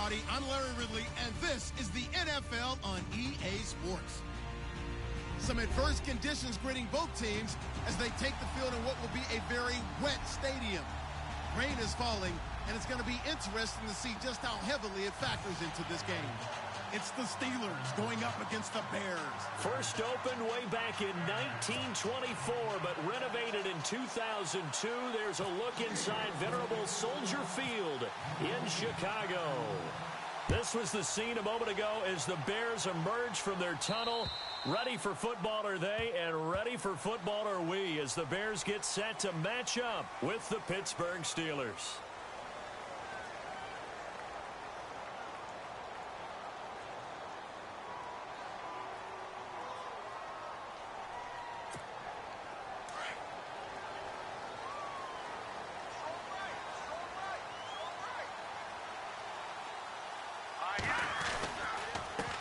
everybody. I'm Larry Ridley, and this is the NFL on EA Sports. Some adverse conditions greeting both teams as they take the field in what will be a very wet stadium. Rain is falling, and it's going to be interesting to see just how heavily it factors into this game. It's the Steelers going up against the Bears. First opened way back in 1924, but renovated in 2002. There's a look inside venerable Soldier Field in Chicago. This was the scene a moment ago as the Bears emerged from their tunnel. Ready for football are they, and ready for football are we, as the Bears get set to match up with the Pittsburgh Steelers.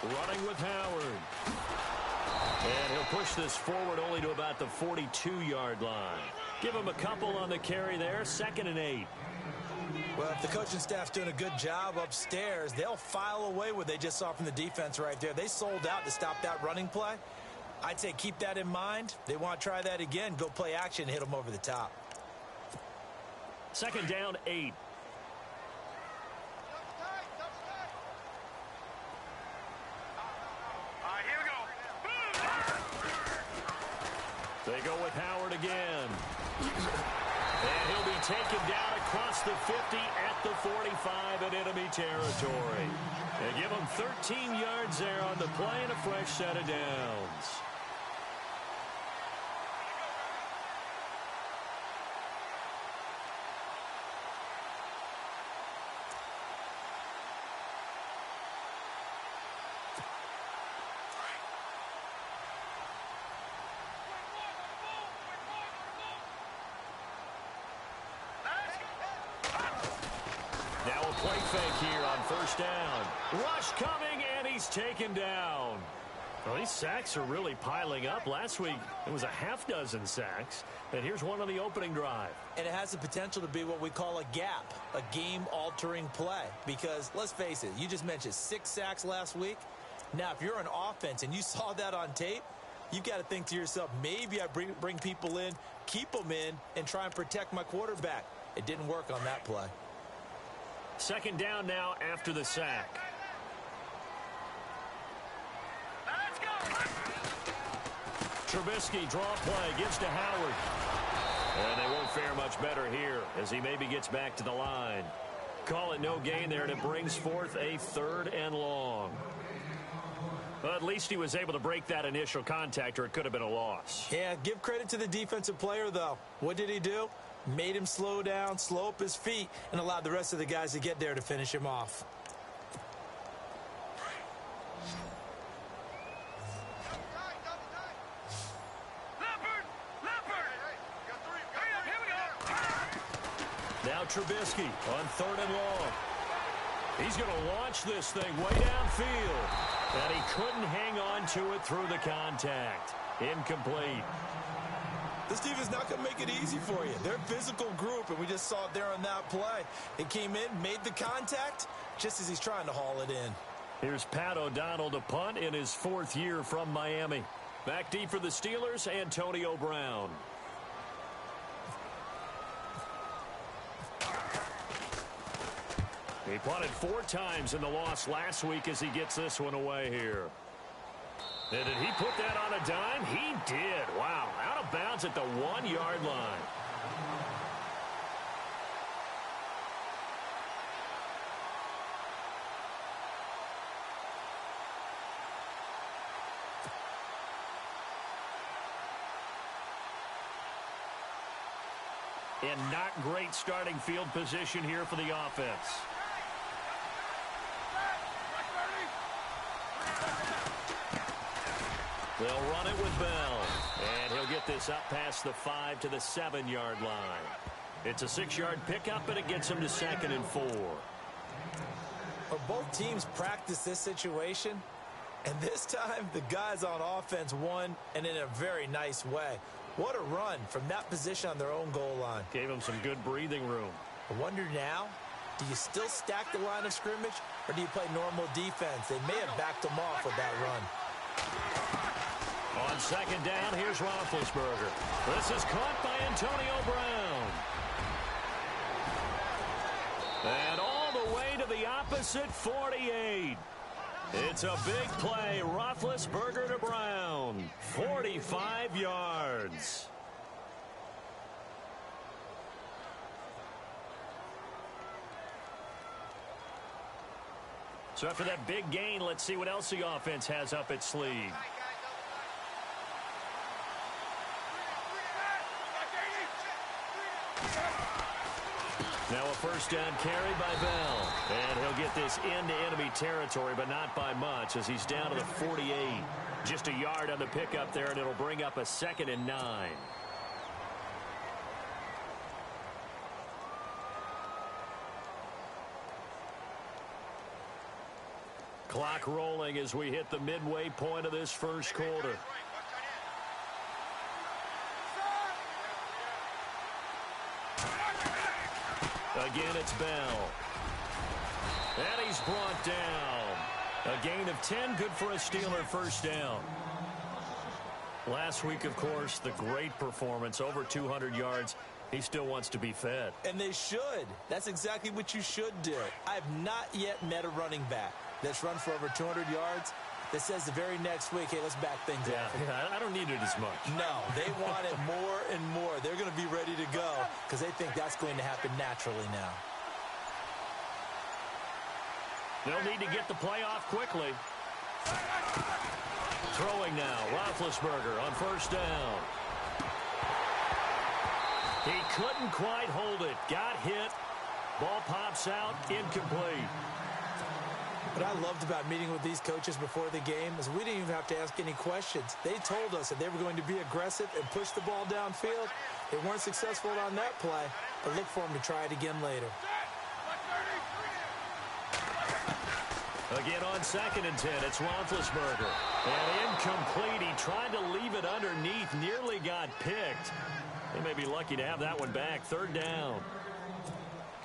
Running with Howard. And he'll push this forward only to about the 42-yard line. Give him a couple on the carry there, 2nd and 8. Well, if the coaching staff's doing a good job upstairs, they'll file away what they just saw from the defense right there. They sold out to stop that running play. I'd say keep that in mind. They want to try that again. Go play action, hit them over the top. 2nd down, 8. They go with Howard again. And he'll be taken down across the 50 at the 45 in enemy territory. They give him 13 yards there on the play and a fresh set of downs. Play fake here on 1st down. Rush coming, and he's taken down. Well, these sacks are really piling up. Last week, it was a half-dozen sacks. And here's one on the opening drive. And it has the potential to be what we call a gap, a game-altering play. Because, let's face it, you just mentioned 6 sacks last week. Now, if you're an offense and you saw that on tape, you've got to think to yourself, maybe I bring people in, keep them in, and try and protect my quarterback. It didn't work on that play. 2nd down now after the sack. Let's go. Trubisky draw play, gives to Howard. And they won't fare much better here as he maybe gets back to the line. Call it no gain there, and it brings forth a 3rd and long. But at least he was able to break that initial contact, or it could have been a loss. Yeah, give credit to the defensive player, though. What did he do? Made him slow down, slow up his feet, and allowed the rest of the guys to get there to finish him off. Now Trubisky on 3rd and long. He's going to launch this thing way downfield. And he couldn't hang on to it through the contact. Incomplete. This team is not going to make it easy for you. They're a physical group, and we just saw it there on that play. It came in, made the contact, just as he's trying to haul it in. Here's Pat O'Donnell to punt in his 4th year from Miami. Back deep for the Steelers, Antonio Brown. He punted 4 times in the loss last week as he gets this one away here. And did he put that on a dime? He did. Wow. Out of bounds at the 1-yard line. And not great starting field position here for the offense. They'll run it with Bell. And he'll get this up past the 5 to the 7-yard line. It's a 6-yard pickup, and it gets him to 2nd and 4. Well, both teams practice this situation, and this time the guys on offense won, and in a very nice way. What a run from that position on their own goal line. Gave them some good breathing room. I wonder now, do you still stack the line of scrimmage, or do you play normal defense? They may have backed him off with that run. On second down, here's Roethlisberger. This is caught by Antonio Brown. And all the way to the opposite 48. It's a big play. Roethlisberger to Brown. 45 yards. So after that big gain, let's see what else the offense has up its sleeve. Now a first down carry by Bell. And he'll get this into enemy territory, but not by much as he's down to the 48. Just a yard on the pickup there, and it'll bring up a 2nd and 9. Clock rolling as we hit the midway point of this first quarter. Again, it's Bell. And he's brought down. A gain of 10, good for a Steeler first down. Last week, of course, the great performance, over 200 yards. He still wants to be fed. And they should. That's exactly what you should do. I have not yet met a running back that's run for over 200 yards that says the very next week, hey, let's back things up. Yeah, I don't need it as much. No, they want it more and more. They're going to be ready to go because they think that's going to happen naturally now. They'll need to get the play off quickly. Throwing now, Roethlisberger on first down. He couldn't quite hold it. Got hit. Ball pops out, incomplete. What I loved about meeting with these coaches before the game is we didn't even have to ask any questions. They told us that they were going to be aggressive and push the ball downfield. They weren't successful on that play, but look for them to try it again later. Again on 2nd and 10, it's Roethlisberger. And incomplete. He tried to leave it underneath, nearly got picked. They may be lucky to have that one back. 3rd down.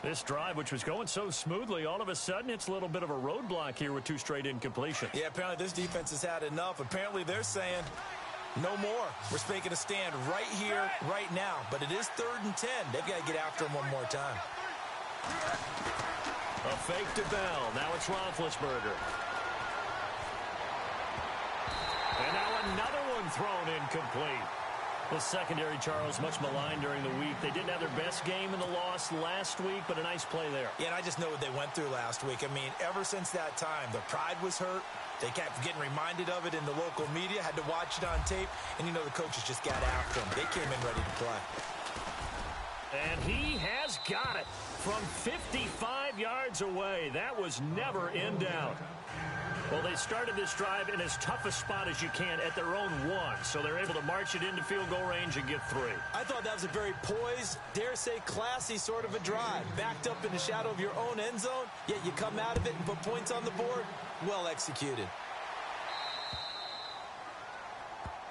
This drive, which was going so smoothly, all of a sudden it's a little bit of a roadblock here with 2 straight incompletions. Yeah, apparently this defense has had enough. Apparently they're saying no more. We're making a stand right here, right now. But it is 3rd and 10. They've got to get after him one more time. A fake to Bell. Now it's Roethlisberger. And now another one thrown incomplete. The secondary, Charles, much maligned during the week. They didn't have their best game in the loss last week, but a nice play there. Yeah, and I just know what they went through last week. I mean, ever since that time, their pride was hurt. They kept getting reminded of it in the local media, had to watch it on tape, and, you know, the coaches just got after them. They came in ready to play. And he has got it from 55 yards away. That was never in doubt. Well, they started this drive in as tough a spot as you can at their own 1, so they're able to march it into field goal range and get 3. I thought that was a very poised, dare say classy sort of a drive. Backed up in the shadow of your own end zone, yet you come out of it and put points on the board. Well executed.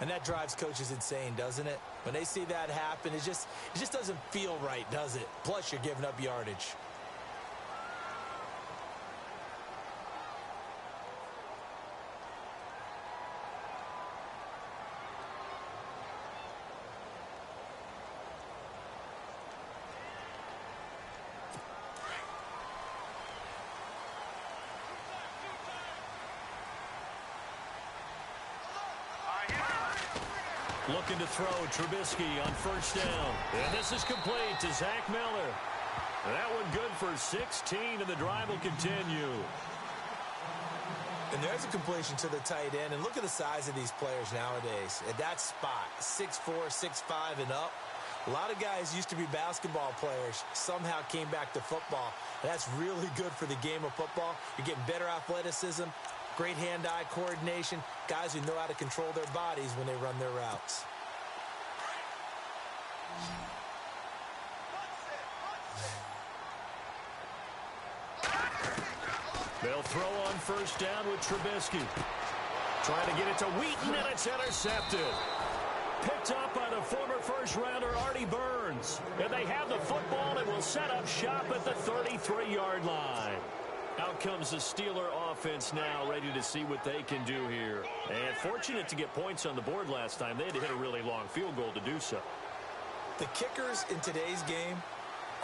And that drives coaches insane, doesn't it? When they see that happen, it just doesn't feel right, does it? Plus, you're giving up yardage. Looking to throw, Trubisky on first down. And this is complete to Zach Miller. That one good for 16, and the drive will continue. And there's a completion to the tight end. And look at the size of these players nowadays. At that spot, 6'4", 6'5", and up. A lot of guys used to be basketball players, somehow came back to football. And that's really good for the game of football. You're getting better athleticism, great hand-eye coordination, guys who know how to control their bodies when they run their routes. They'll throw on first down with Trubisky. Trying to get it to Wheaton, and it's intercepted. Picked up by the former first-rounder Artie Burns. And they have the football and will set up shop at the 33-yard line. Out comes the Steeler offense now, ready to see what they can do here. And fortunate to get points on the board last time. They had to hit a really long field goal to do so. The kickers in today's game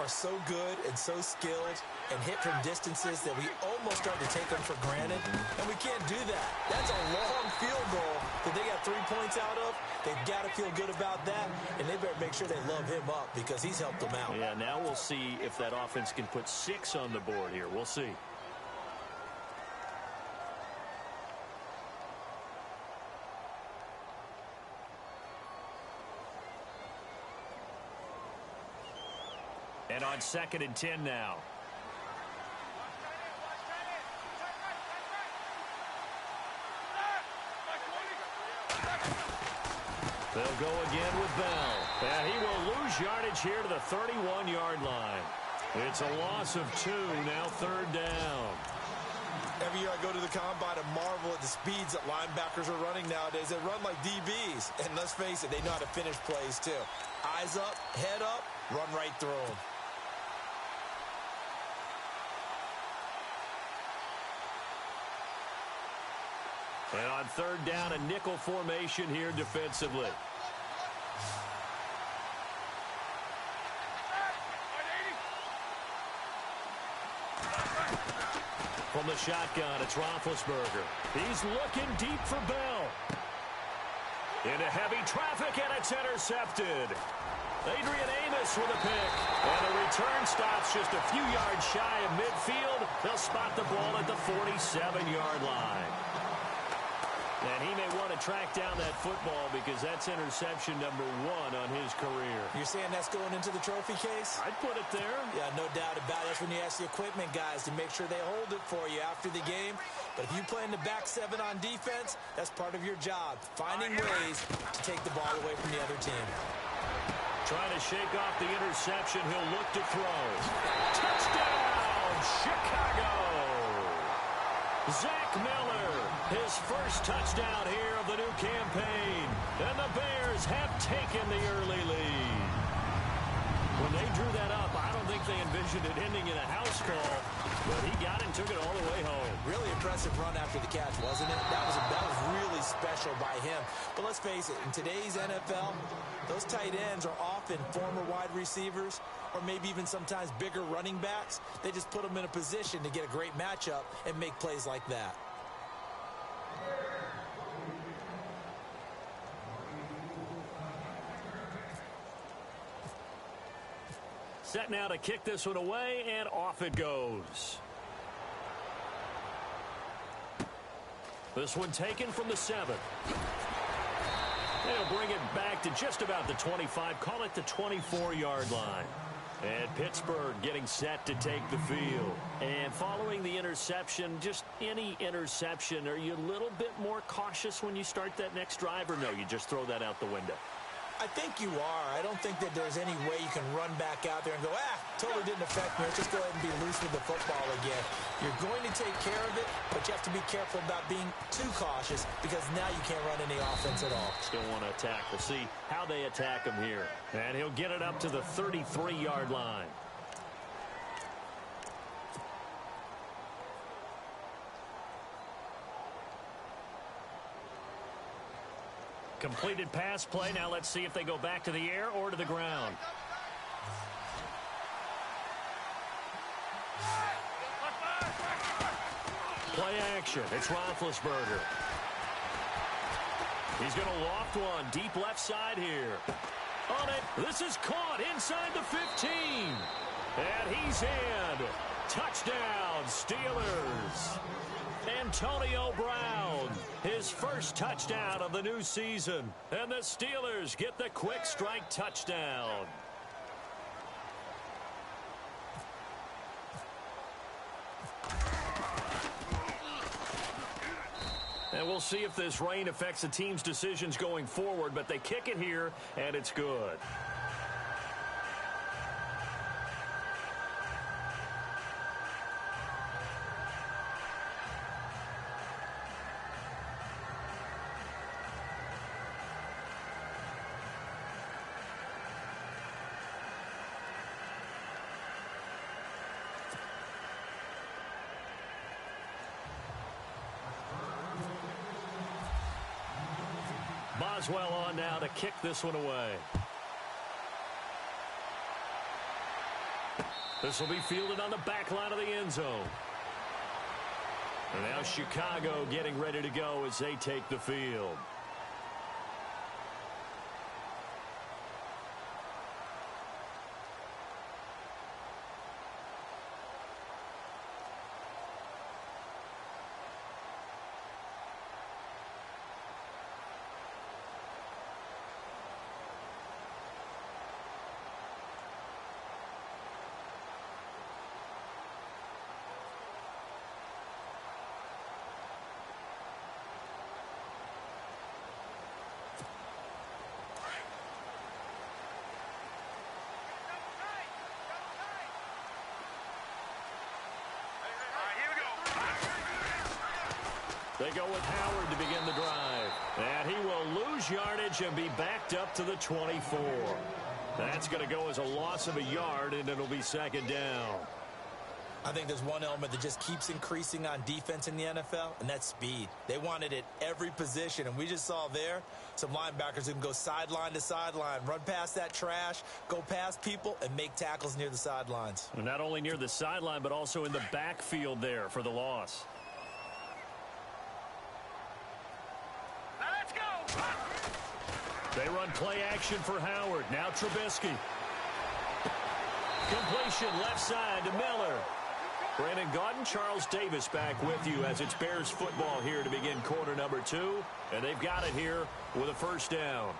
are so good and so skilled and hit from distances that we almost start to take them for granted, and we can't do that. That's a long field goal that they got 3 points out of. They've got to feel good about that, and they better make sure they love him up because he's helped them out. Yeah, now we'll see if that offense can put 6 on the board here. We'll see. And on 2nd and 10 now. They'll go again with Bell. And he will lose yardage here to the 31-yard line. It's a loss of 2, now 3rd down. Every year I go to the combine and marvel at the speeds that linebackers are running nowadays. They run like DBs. And let's face it, they know how to finish plays too. Eyes up, head up, run right through them. And on 3rd down, a nickel formation here defensively. From the shotgun, it's Roethlisberger. He's looking deep for Bell. Into heavy traffic, and it's intercepted. Adrian Amos with a pick. And the return stops just a few yards shy of midfield. They'll spot the ball at the 47-yard line. And he may want to track down that football because that's interception number 1 on his career. You're saying that's going into the trophy case? I'd put it there. Yeah, no doubt about it. That's when you ask the equipment guys to make sure they hold it for you after the game. But if you play in the back 7 on defense, that's part of your job, finding ways to take the ball away from the other team. Trying to shake off the interception. He'll look to throw. Touchdown, Chicago! Zach Miller, his first touchdown here of the new campaign. And the Bears have taken the early lead. When they drew that up, I don't think they envisioned it ending in a house call, but he got it and took it all the way home. Really impressive run after the catch, wasn't it? That was really special by him. But let's face it, in today's NFL, those tight ends are often former wide receivers or maybe even sometimes bigger running backs. They just put them in a position to get a great matchup and make plays like that. Set now to kick this one away, and off it goes. This one taken from the 7. They'll bring it back to just about the 25, call it the 24-yard line. And Pittsburgh getting set to take the field. And following the interception, just any interception, are you a little bit more cautious when you start that next drive, or no, you just throw that out the window? I think you are. I don't think that there's any way you can run back out there and go, totally didn't affect me. Let's just go ahead and be loose with the football again. You're going to take care of it, but you have to be careful about being too cautious because now you can't run any offense at all. Still want to attack. We'll see how they attack him here. And he'll get it up to the 33-yard line. Completed pass play. Now let's see if they go back to the air or to the ground. Play action. It's Roethlisberger. He's going to loft one deep left side here. On it. This is caught inside the 15. And he's in. Touchdown, Steelers. Antonio Brown, his first touchdown of the new season. And the Steelers get the quick strike touchdown. And we'll see if this rain affects the team's decisions going forward, but they kick it here, and it's good. Boswell on now to kick this one away. This will be fielded on the back line of the end zone. And now Chicago getting ready to go as they take the field. They go with Howard to begin the drive. And he will lose yardage and be backed up to the 24. That's going to go as a loss of a yard, and it'll be second down. I think there's one element that just keeps increasing on defense in the NFL, and that's speed. They want it at every position, and we just saw there some linebackers who can go sideline to sideline, run past that trash, go past people, and make tackles near the sidelines. And not only near the sideline, but also in the backfield there for the loss. They run play action for Howard. Now Trubisky. Completion left side to Miller. Brandon Gaudin, Charles Davis back with you as it's Bears football here to begin quarter number 2. And they've got it here with a first down.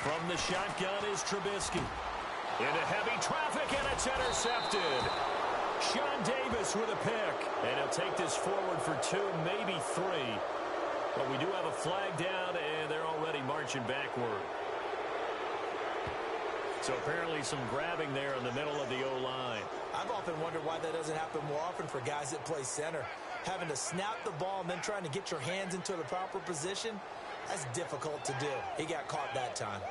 From the shotgun is Trubisky. Into heavy traffic, and it's intercepted. Sean Davis with a pick. And he'll take this forward for 2, maybe 3. But we do have a flag down, and they're already marching backward. So apparently some grabbing there in the middle of the O-line. I've often wondered why that doesn't happen more often for guys that play center. Having to snap the ball and then trying to get your hands into the proper position, that's difficult to do. He got caught that time.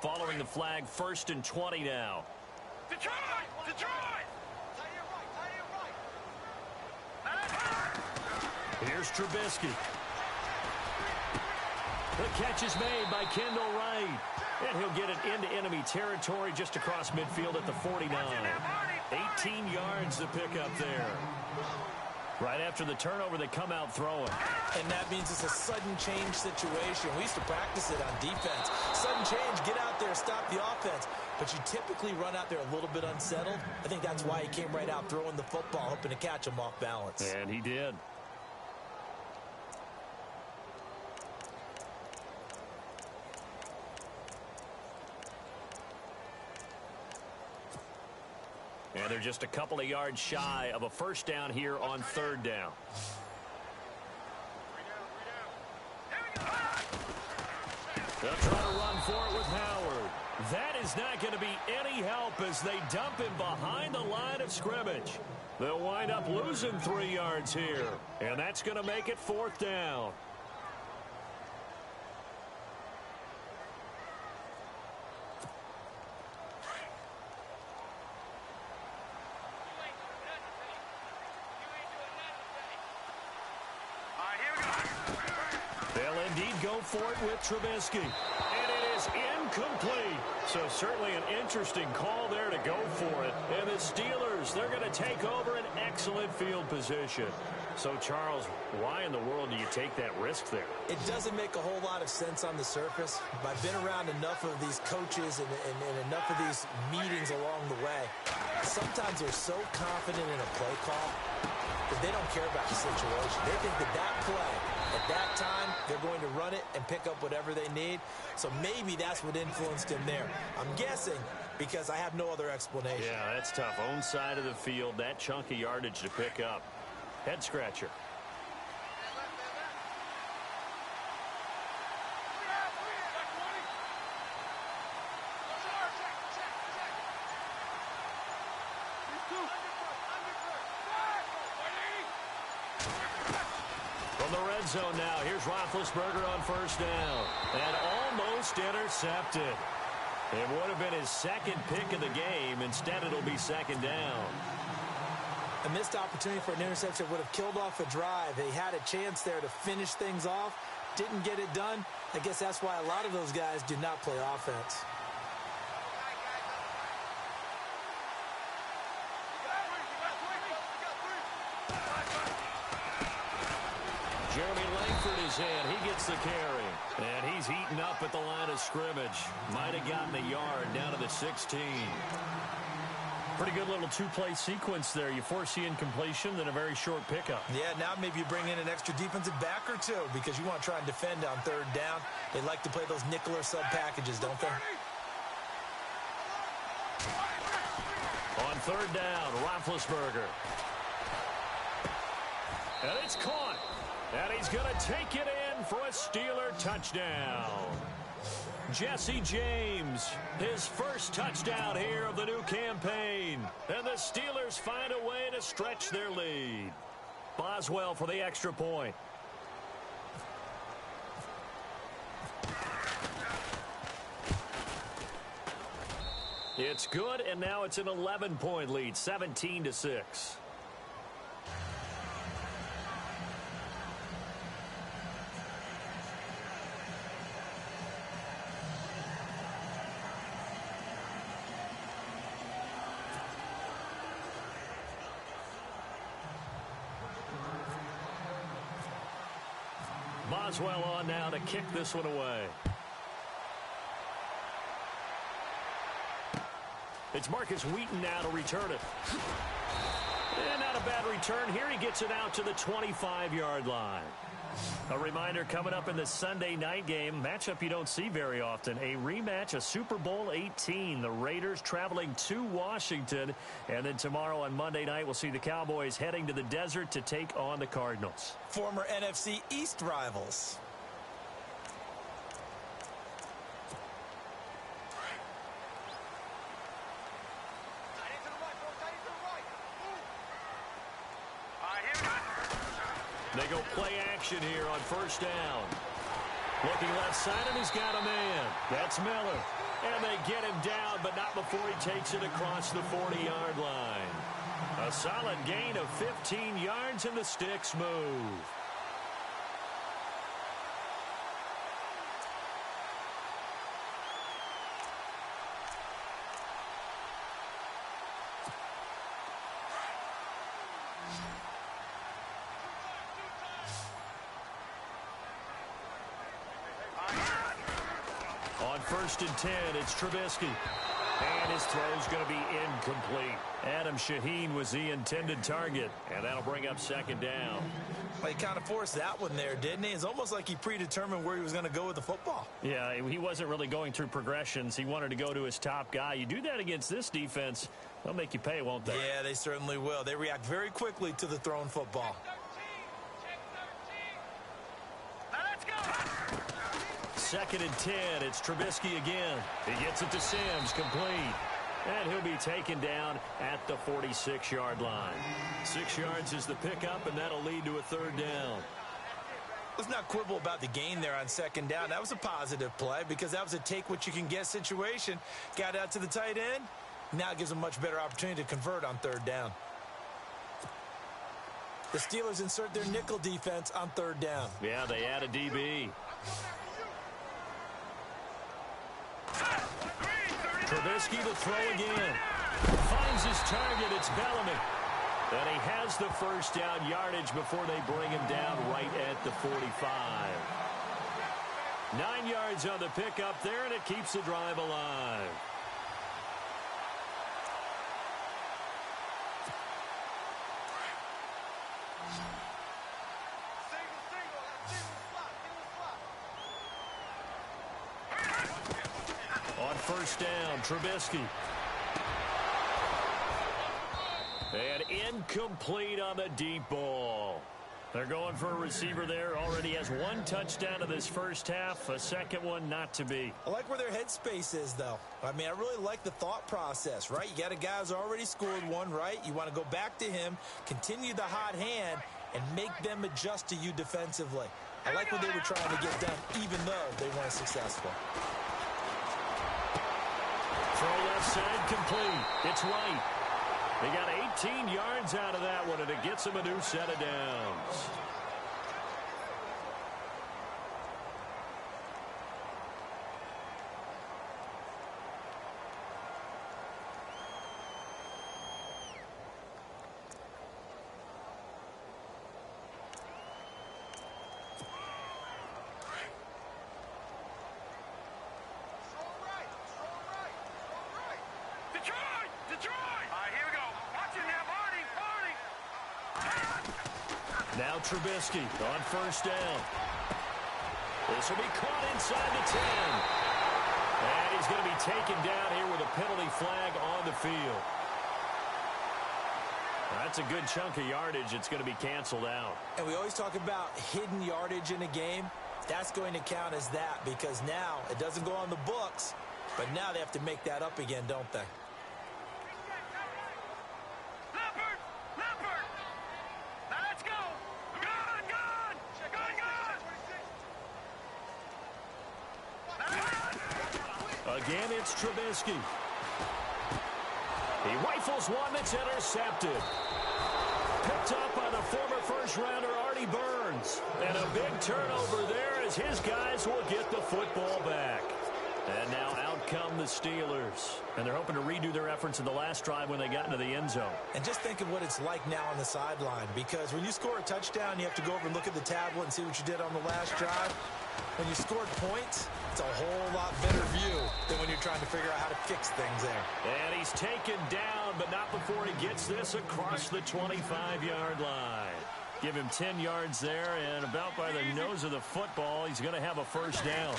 Following the flag, 1st and 20 now. Detroit! Detroit! Here's Trubisky. The catch is made by Kendall Wright. And he'll get it into enemy territory just across midfield at the 49. 18 yards to pick up there. Right after the turnover, they come out throwing. And that means it's a sudden change situation. We used to practice it on defense. Sudden change, get out there, stop the offense. But you typically run out there a little bit unsettled. I think that's why he came right out throwing the football, hoping to catch him off balance. And he did. And they're just a couple of yards shy of a first down here on 3rd down. They'll try to run for it with Howard. That is not going to be any help as they dump him behind the line of scrimmage. They'll wind up losing 3 yards here. And that's going to make it 4th down. Go for it with Trubisky. And it is incomplete. So certainly an interesting call there to go for it. And the Steelers, they're going to take over an excellent field position. So, Charles, why in the world do you take that risk there? It doesn't make a whole lot of sense on the surface. But I've been around enough of these coaches and enough of these meetings along the way. Sometimes they're so confident in a play call that they don't care about the situation. They think that play At that time, they're going to run it and pick up whatever they need. So maybe that's what influenced him there. I'm guessing because I have no other explanation. Yeah, that's tough. Own side of the field, that chunk of yardage to pick up. Head scratcher. From the red zone now, here's Roethlisberger on first down. And almost intercepted. It would have been his second pick of the game. Instead, it'll be second down. A missed opportunity for an interception would have killed off a drive. They had a chance there to finish things off. Didn't get it done. I guess that's why a lot of those guys do not play offense. Jeremy Langford is in. He gets the carry. And he's heating up at the line of scrimmage. Might have gotten a yard down to the 16. Pretty good little two-play sequence there. You force the incompletion, then a very short pickup. Yeah, now maybe you bring in an extra defensive back or two because you want to try and defend on third down. They like to play those nickel or sub packages, don't they? On third down, Roethlisberger. And it's caught. And he's going to take it in for a Steeler touchdown. Jesse James, his first touchdown here of the new campaign. And the Steelers find a way to stretch their lead. Boswell for the extra point. It's good, and now it's an 11-point lead, 17-6. Boswell on now to kick this one away. It's Marcus Wheaton now to return it. And not a bad return here. He gets it out to the 25-yard line. A reminder coming up in the Sunday night game, matchup you don't see very often, a rematch of Super Bowl 18. The Raiders traveling to Washington. And then tomorrow on Monday night, we'll see the Cowboys heading to the desert to take on the Cardinals. Former NFC East rivals. They go play action here on first down. Looking left side, and he's got a man. That's Miller. And they get him down, but not before he takes it across the 40-yard line. A solid gain of 15 yards, and the sticks move. First and 10, it's Trubisky. And his throw's going to be incomplete. Adam Shaheen was the intended target, and that'll bring up second down. Well, he kind of forced that one there, didn't he? It's almost like he predetermined where he was going to go with the football. Yeah, he wasn't really going through progressions. He wanted to go to his top guy. You do that against this defense, they'll make you pay, won't they? Yeah, they certainly will. They react very quickly to the thrown football. Second and 10, it's Trubisky again. He gets it to Sims, complete. And he'll be taken down at the 46-yard line. 6 yards is the pickup, and that'll lead to a third down. Let's not quibble about the gain there on second down. That was a positive play because that was a take-what-you-can-get situation. Got out to the tight end. Now it gives them a much better opportunity to convert on third down. The Steelers insert their nickel defense on third down. Yeah, they add a DB. Trubisky to throw again. Finds his target. It's Bellamy. And he has the first down yardage before they bring him down right at the 45. 9 yards on the pickup there, and it keeps the drive alive. first down. Trubisky. And incomplete on the deep ball. They're going for a receiver there. Already has one touchdown in this first half. A second one not to be. I like where their headspace is, though. I mean, I really like the thought process, right? You got a guy who's already scored one, right? You want to go back to him, continue the hot hand, and make them adjust to you defensively. I like what they were trying to get done, even though they weren't successful. Throw left side complete. It's Wright. They got 18 yards out of that one, and it gets them a new set of downs. Now Trubisky on first down. This will be caught inside the 10. And he's going to be taken down here with a penalty flag on the field. That's a good chunk of yardage. It's going to be canceled out. And we always talk about hidden yardage in a game. That's going to count as that because now it doesn't go on the books, but now they have to make that up again, don't they? Again, it's Trubisky. He rifles one that's intercepted. Picked up by the former first-rounder Artie Burns. And a big turnover there as his guys will get the football back. And now out come the Steelers. And they're hoping to redo their efforts in the last drive when they got into the end zone. And just think of what it's like now on the sideline. Because when you score a touchdown, you have to go over and look at the tablet and see what you did on the last drive. When you scored points, it's a whole lot better view than when you're trying to figure out how to fix things there. And he's taken down, but not before he gets this across the 25-yard line. Give him 10 yards there, and about by the nose of the football, he's going to have a first down.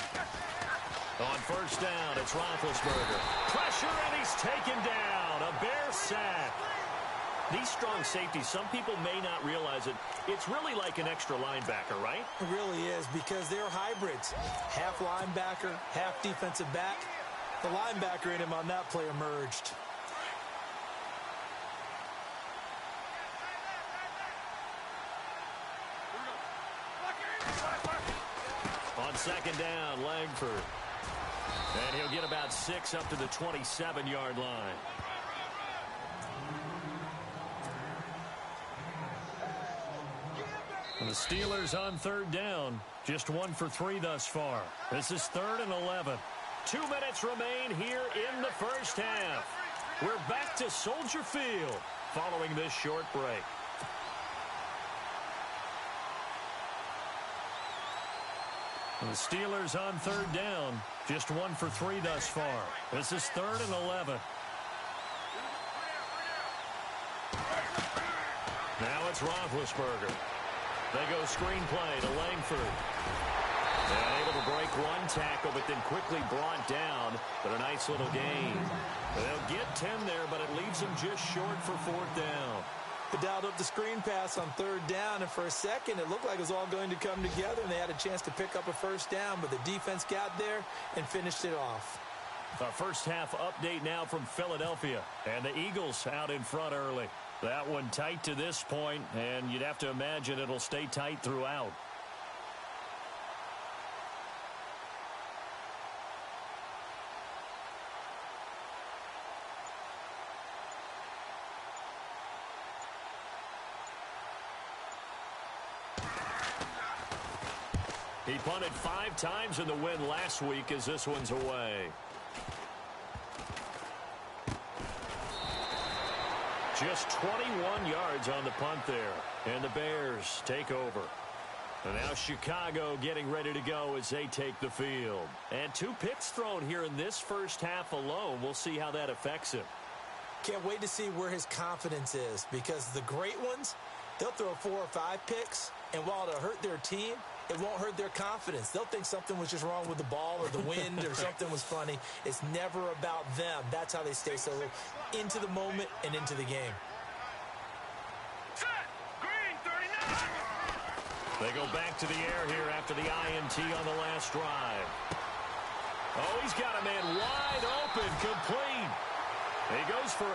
On first down, it's Roethlisberger. Pressure, and he's taken down. A Bear sack. These strong safeties, some people may not realize it. It's really like an extra linebacker, right? It really is because they're hybrids. Half linebacker, half defensive back. The linebacker in him on that play emerged. On second down, Langford. And he'll get about 6 up to the 27-yard line. And the Steelers on third down. Just 1 for 3 thus far. This is 3rd and 11. 2 minutes remain here in the first half. We're back to Soldier Field following this short break. And the Steelers on third down. Just 1 for 3 thus far. This is 3rd and 11. Now it's Roethlisberger. They go screen play to Langford. And able to break one tackle, but then quickly brought down. But a nice little gain. They'll get 10 there, but it leaves them just short for 4th down. They dialed up the screen pass on 3rd down, and for a second it looked like it was all going to come together, and they had a chance to pick up a first down, but the defense got there and finished it off. A first half update now from Philadelphia, and the Eagles out in front early. That one tight to this point, and you'd have to imagine it'll stay tight throughout. He punted 5 times in the win last week as this one's away. Just 21 yards on the punt there. And the Bears take over. And now Chicago getting ready to go as they take the field. And 2 picks thrown here in this first half alone. We'll see how that affects him. Can't wait to see where his confidence is, because the great ones, they'll throw 4 or 5 picks, and while it'll hurt their team, it won't hurt their confidence. They'll think something was just wrong with the ball or the wind or something was funny. It's never about them. That's how they stay so into the moment and into the game. They go back to the air here after the INT on the last drive. Oh, he's got a man wide open, complete. He goes for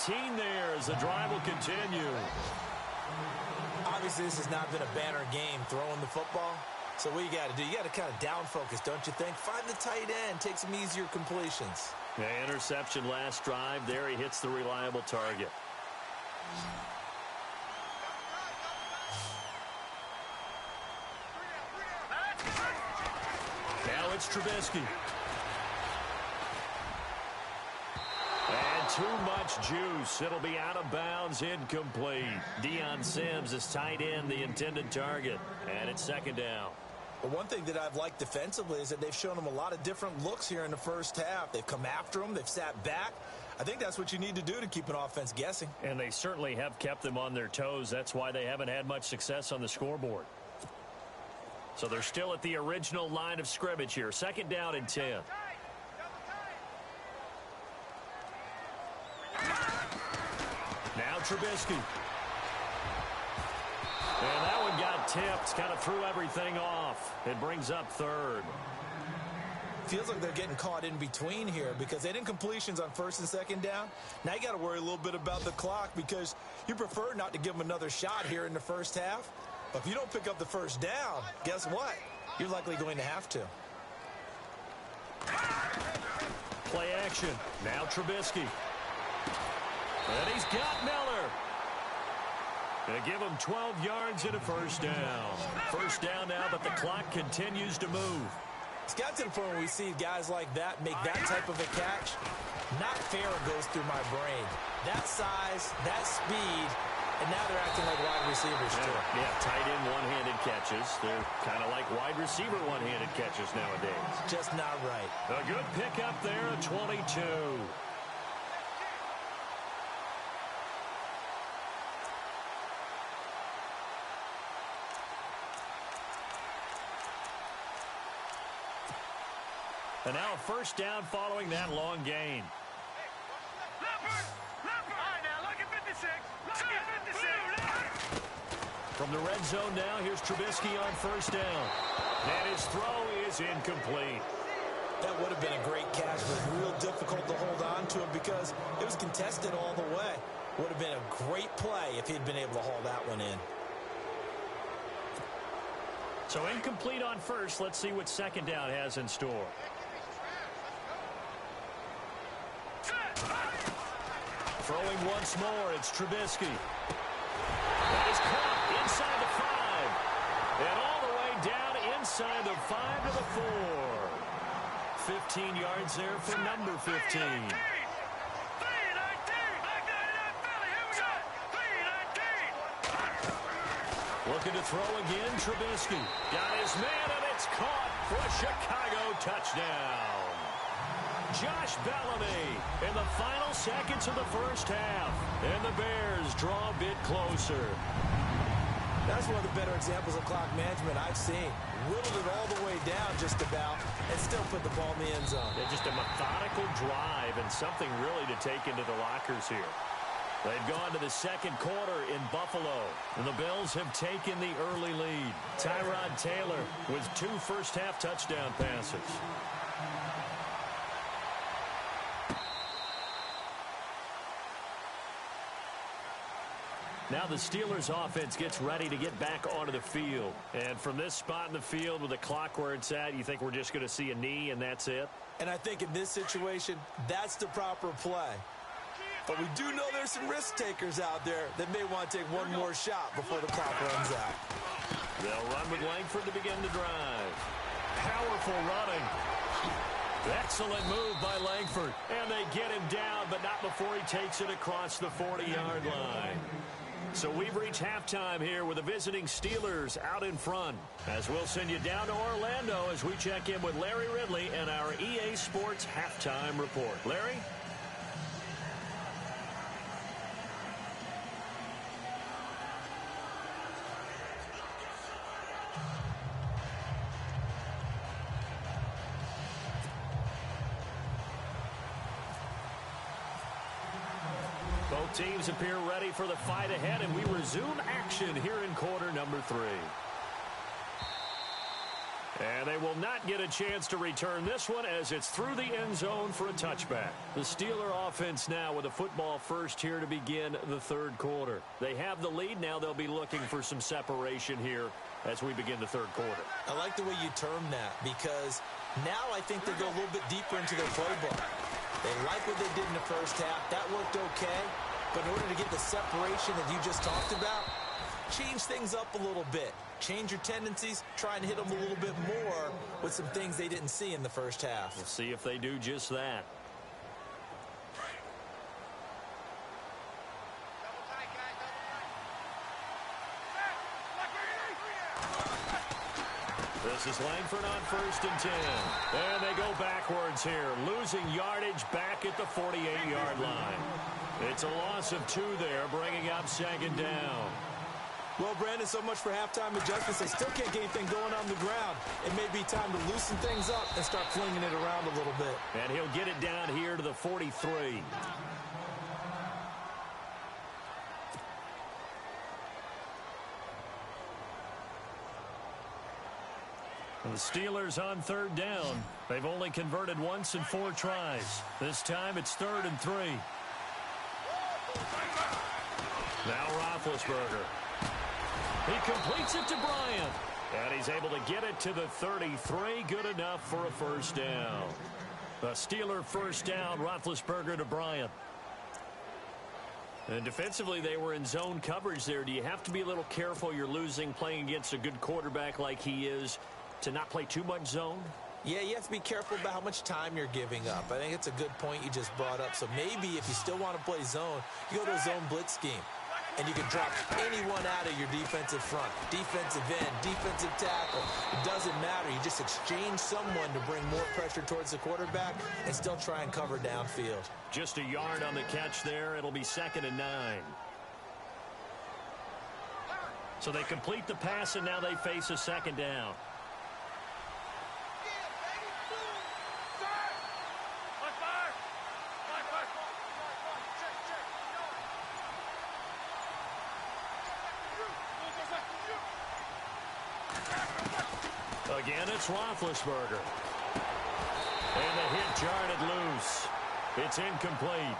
18 there as the drive will continue. Obviously, this has not been a banner game throwing the football. So what you got to do, you got to kind of down focus, don't you think? Find the tight end, take some easier completions. Yeah, interception last drive. There he hits the reliable target. Now it's Trubisky. And too much juice. It'll be out of bounds, incomplete. Deion Sims is tight end, the intended target. And it's second down. But one thing that I've liked defensively is that they've shown them a lot of different looks here in the first half. They've come after them. They've sat back. I think that's what you need to do to keep an offense guessing. And they certainly have kept them on their toes. That's why they haven't had much success on the scoreboard. So they're still at the original line of scrimmage here. Second down and 10. Now Trubisky. And that one got tipped. Kind of threw everything off. It brings up third. Feels like they're getting caught in between here because they didn't completions on first and second down. Now you got to worry a little bit about the clock because you prefer not to give them another shot here in the first half. But if you don't pick up the first down, guess what? You're likely going to have to. Play action. Now Trubisky. And he's got Miller. They give him 12 yards and a first down. First down now, but the clock continues to move. It's got to the point where we see guys like that make that type of a catch. Not fair goes through my brain. That size, that speed, and now they're acting like wide receivers too. Yeah, tight end one-handed catches. They're kind of like wide receiver one-handed catches nowadays. Just not right. A good pickup there at 22. And now a first down following that long gain. From the red zone now, here's Trubisky on first down. And his throw is incomplete. That would have been a great catch, but real difficult to hold on to it because it was contested all the way. Would have been a great play if he'd been able to haul that one in. So incomplete on first. Let's see what second down has in store. Throwing once more, it's Trubisky. That is caught inside the 5. And all the way down inside the 5 to the 4. 15 yards there for number 15. Looking to throw again, Trubisky. Got his man, and it's caught for a Chicago touchdown. Josh Bellamy in the final seconds of the first half. And the Bears draw a bit closer. That's one of the better examples of clock management I've seen. Whittled it all the way down just about and still put the ball in the end zone. Yeah, just a methodical drive and something really to take into the lockers here. They've gone to the second quarter in Buffalo, and the Bills have taken the early lead. Tyrod Taylor with 2 first-half touchdown passes. Now the Steelers offense gets ready to get back onto the field. And from this spot in the field with the clock where it's at, you think we're just going to see a knee and that's it? And I think in this situation, that's the proper play. But we do know there's some risk takers out there that may want to take one more shot before the clock runs out. They'll run with Langford to begin the drive. Powerful running. Excellent move by Langford. And they get him down, but not before he takes it across the 40-yard line. So we've reached halftime here with the visiting Steelers out in front. As we'll send you down to Orlando as we check in with Larry Ridley and our EA Sports Halftime Report. Larry? Both teams appear ready for the fight ahead, and we resume action here in quarter number 3. And they will not get a chance to return this one as it's through the end zone for a touchback. The Steeler offense now with a football first here to begin the third quarter. They have the lead. Now they'll be looking for some separation here as we begin the third quarter. I like the way you term that because now I think they go a little bit deeper into their playbook. They like what they did in the first half. That worked okay. But in order to get the separation that you just talked about, change things up a little bit. Change your tendencies. Try and hit them a little bit more with some things they didn't see in the first half. We'll see if they do just that. This is Langford on 1st and 10. And they go backwards here, losing yardage back at the 48-yard line. It's a loss of 2 there, bringing up 2nd down. Well, Brandon, so much for halftime adjustments. They still can't get anything going on the ground. It may be time to loosen things up and start flinging it around a little bit. And he'll get it down here to the 43. The Steelers on 3rd down. They've only converted once in 4 tries. This time it's 3rd and 3. Now Roethlisberger. He completes it to Bryant. And he's able to get it to the 33. Good enough for a 1st down. A Steeler 1st down. Roethlisberger to Bryant. And defensively, they were in zone coverage there. Do you have to be a little careful? You're losing playing against a good quarterback like he is to not play too much zone? Yeah, you have to be careful about how much time you're giving up. I think it's a good point you just brought up. So maybe if you still want to play zone, you go to a zone blitz scheme. And you can drop anyone out of your defensive front. Defensive end, defensive tackle. It doesn't matter. You just exchange someone to bring more pressure towards the quarterback and still try and cover downfield. Just a yard on the catch there. It'll be 2nd and 9. So they complete the pass, and now they face a 2nd down. Again, it's Roethlisberger. And the hit jarred it loose. It's incomplete.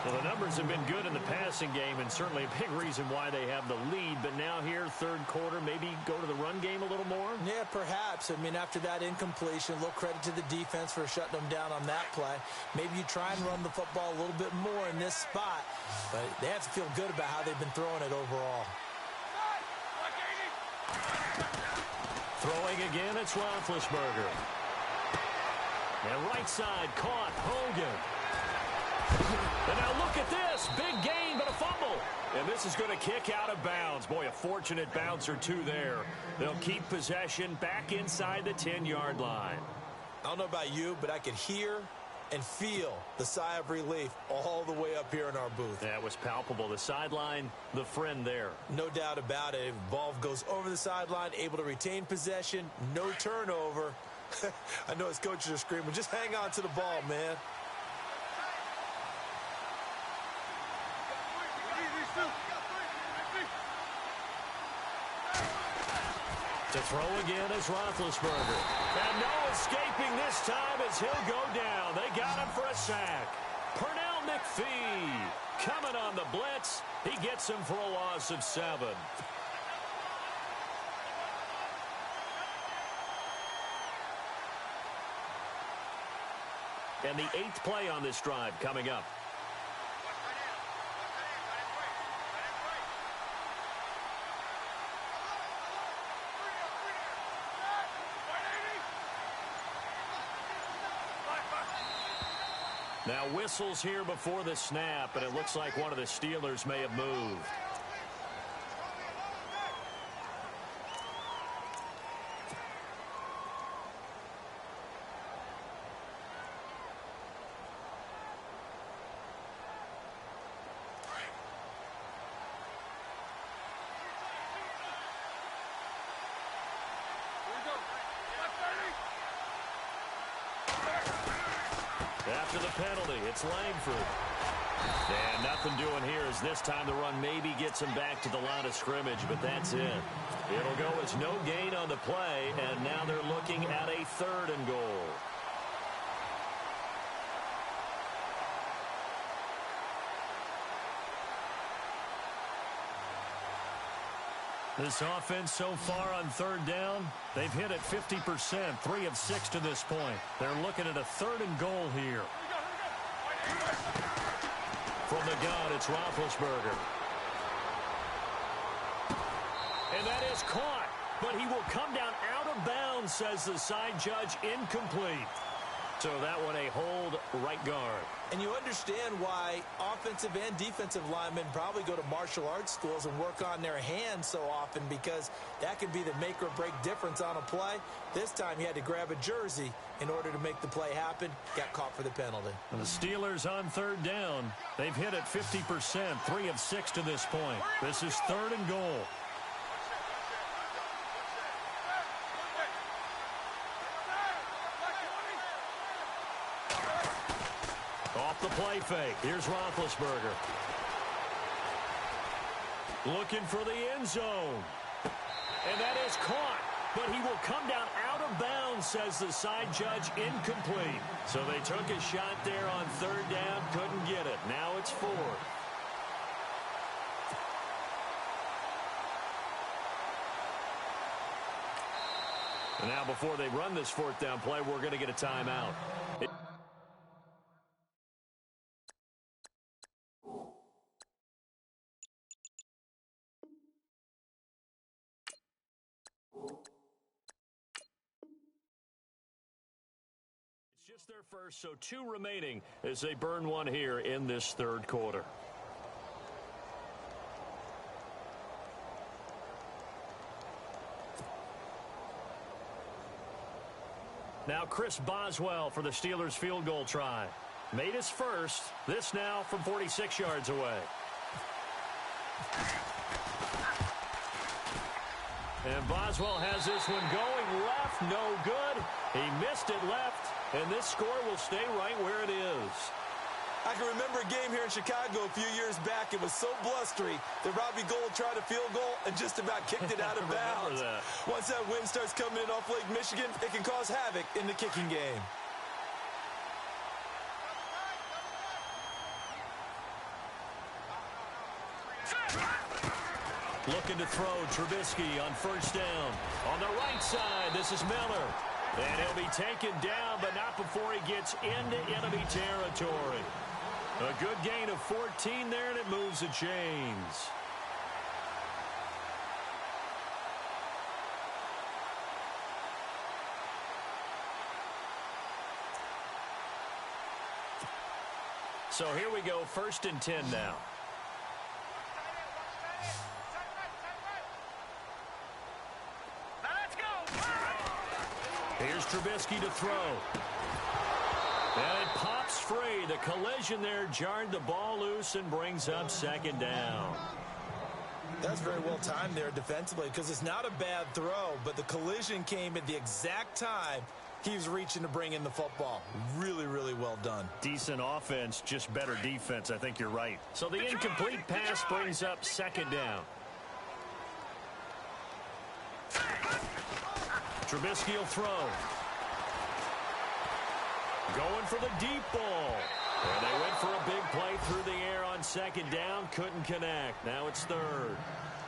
Well, the numbers have been good in the passing game, and certainly a big reason why they have the lead. But now here, 3rd quarter, maybe go to the run game a little more? Yeah, perhaps. I mean, after that incompletion, a little credit to the defense for shutting them down on that play. Maybe you try and run the football a little bit more in this spot. But they have to feel good about how they've been throwing it overall. Throwing again, it's Roethlisberger. And right side caught, Hogan. And now look at this. Big gain, but a fumble. And this is going to kick out of bounds. Boy, a fortunate bounce or 2 there. They'll keep possession back inside the 10-yard line. I don't know about you, but I could hear and feel the sigh of relief all the way up here in our booth. That was palpable. The sideline, the friend there. No doubt about it. Ball goes over the sideline, able to retain possession, no turnover. I know his coaches are screaming, just hang on to the ball, man. To throw again is Roethlisberger. And no escaping this time as he'll go down. They got him for a sack. Pernell McPhee coming on the blitz. He gets him for a loss of 7. And the 8th play on this drive coming up. Now whistles here before the snap, and it looks like one of the Steelers may have moved. After the penalty, it's Langford. And nothing doing here as this time the run maybe gets him back to the line of scrimmage, but that's it. It'll go as no gain on the play, and now they're looking at a 3rd and goal. This offense so far on 3rd down, they've hit it 50%, 3 of 6 to this point. They're looking at a 3rd and goal here. From the gun, it's Roethlisberger. And that is caught, but he will come down out of bounds, says the side judge, incomplete. So that one a hold right guard. And you understand why offensive and defensive linemen probably go to martial arts schools and work on their hands so often, because that can be the make or break difference on a play. This time he had to grab a jersey in order to make the play happen. Got caught for the penalty. And the Steelers on 3rd down. They've hit it 50%, 3 of 6 to this point. This is 3rd and goal. Off the play fake. Here's Roethlisberger. Looking for the end zone. And that is caught. But he will come down out of bounds, says the side judge, incomplete. So they took a shot there on 3rd down, couldn't get it. Now it's 4th. And now before they run this 4th down play, we're going to get a timeout. Just their first, so 2 remaining as they burn one here in this 3rd quarter. Now Chris Boswell for the Steelers field goal try. Made his first. This now from 46 yards away. And Boswell has this one going left. No good. He missed it left. And this score will stay right where it is. I can remember a game here in Chicago a few years back. It was so blustery that Robbie Gould tried a field goal and just about kicked it out of bounds. Once that wind starts coming in off Lake Michigan, it can cause havoc in the kicking game. Looking to throw, Trubisky on 1st down. On the right side, this is Miller. And he'll be taken down, but not before he gets into enemy territory. A good gain of 14 there, and it moves the chains. So here we go, 1st and 10 now. Here's Trubisky to throw. And it pops free. The collision there jarred the ball loose and brings up 2nd down. That's very well timed there defensively, because it's not a bad throw, but the collision came at the exact time he was reaching to bring in the football. Really, really well done. Decent offense, just better defense. I think you're right. So the incomplete pass brings up 2nd down. Trubisky will throw. Going for the deep ball. And they went for a big play through the air on 2nd down. Couldn't connect. Now it's 3rd.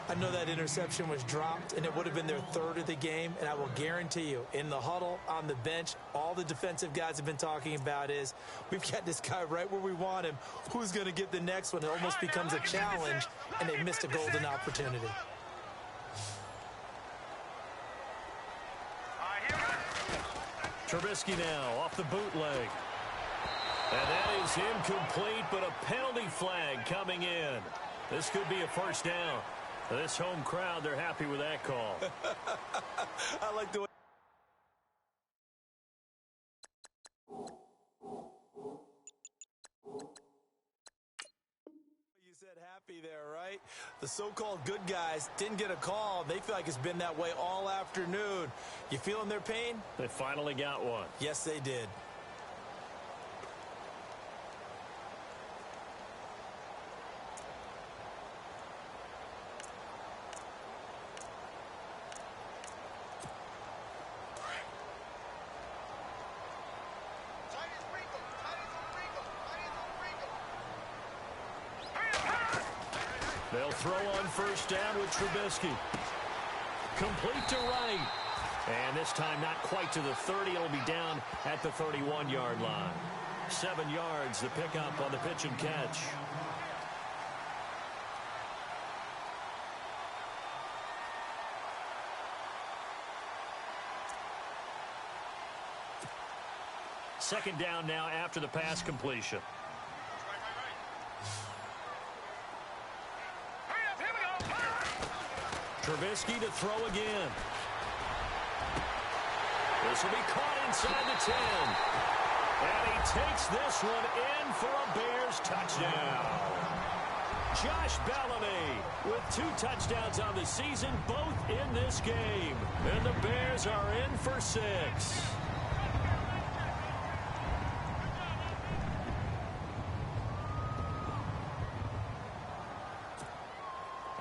I know that interception was dropped, and it would have been their 3rd of the game. And I will guarantee you, in the huddle, on the bench, all the defensive guys have been talking about is, we've got this guy right where we want him. Who's going to get the next one? It almost becomes a challenge, and they missed a golden opportunity. Trubisky now off the bootleg. And that is incomplete, but a penalty flag coming in. This could be a 1st down. This home crowd, they're happy with that call. I like the way. You said happy there, right? The so-called good guys didn't get a call. They feel like it's been that way all afternoon. You feeling their pain? They finally got one. Yes, they did. They'll throw on first down with Trubisky. Complete to right. And this time not quite to the 30. It'll be down at the 31-yard line. 7 yards, the pickup on the pitch and catch. Second down now after the pass completion. Trubisky to throw again. This will be caught inside the 10. And he takes this one in for a Bears touchdown. Josh Bellamy with 2 touchdowns on the season, both in this game. And the Bears are in for 6.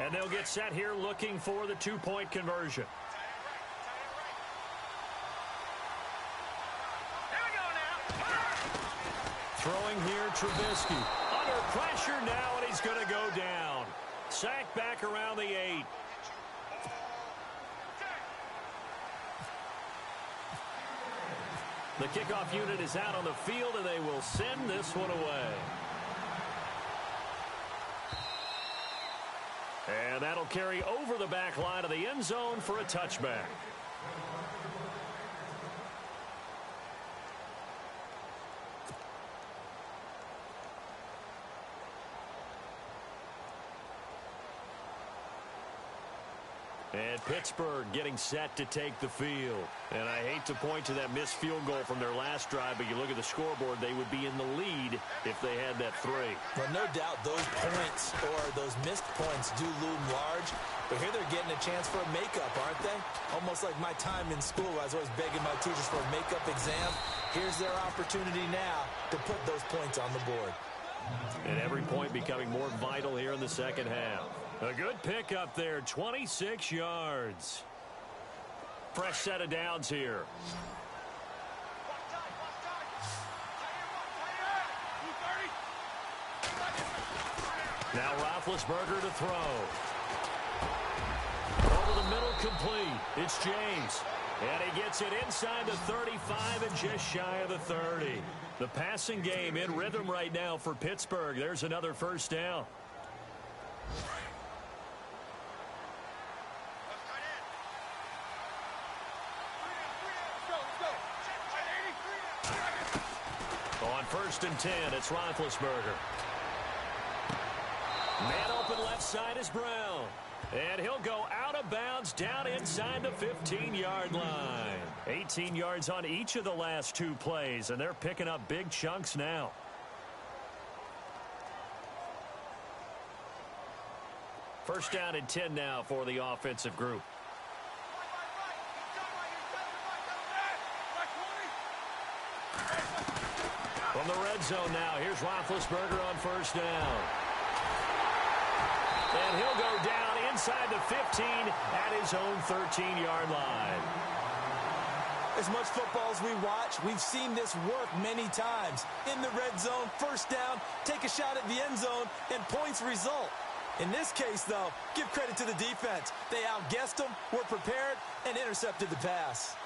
And they'll get set here looking for the 2-point conversion. Throwing here, Trubisky. Under pressure now, and he's going to go down. Sacked back around the 8. The kickoff unit is out on the field, and they will send this one away. And that'll carry over the back line of the end zone for a touchback. And Pittsburgh getting set to take the field. And I hate to point to that missed field goal from their last drive, but you look at the scoreboard, they would be in the lead if they had that 3. Well, no doubt those points or those missed points do loom large. But here they're getting a chance for a makeup, aren't they? Almost like my time in school. I was always begging my teachers for a makeup exam. Here's their opportunity now to put those points on the board. And every point becoming more vital here in the second half. A good pickup there, 26 yards. Fresh set of downs here. Now Roethlisberger to throw. Over the middle, complete. It's James. And he gets it inside the 35 and just shy of the 30. The passing game in rhythm right now for Pittsburgh. There's another first down. On 1st and 10, it's Roethlisberger. Man open left side is Brown. And he'll go out of bounds down inside the 15-yard line. 18 yards on each of the last 2 plays, and they're picking up big chunks now. First down and 10 now for the offensive group. From the red zone now, here's Roethlisberger on first down. And he'll go down inside the 15 at his own 13-yard line. As much football as we watch, we've seen this work many times. In the red zone, first down, take a shot at the end zone, and points result. In this case, though, give credit to the defense. They outguessed them, were prepared, and intercepted the pass.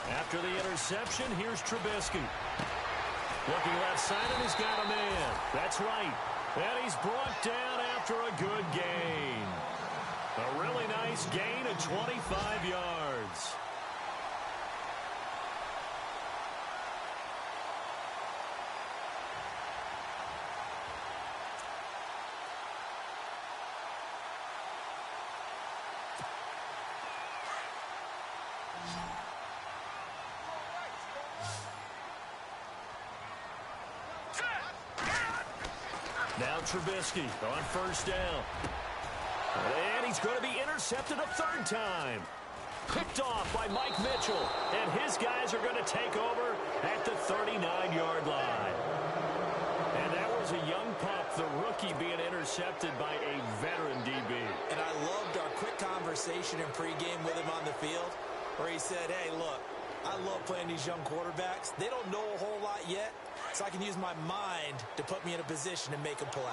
After the interception, here's Trubisky. Looking left side, and he's got a man. That's right. And he's brought down after a good gain. A really nice gain of 25 yards. Now Trubisky on first down. And he's going to be intercepted a 3rd time. Picked off by Mike Mitchell. And his guys are going to take over at the 39-yard line. And that was a young pup, the rookie, being intercepted. conversation in pregame with him on the field where he said, hey, look, I love playing these young quarterbacks. They don't know a whole lot yet, so I can use my mind to put me in a position to make a play.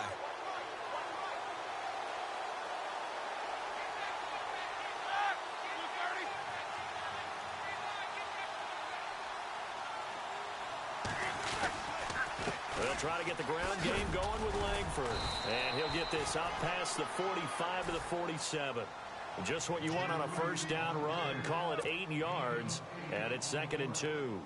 They'll try to get the ground game going with Langford. And he'll get this out past the 45 to the 47. Just what you want on a first down run. Call it 8 yards, and it's 2nd and 2.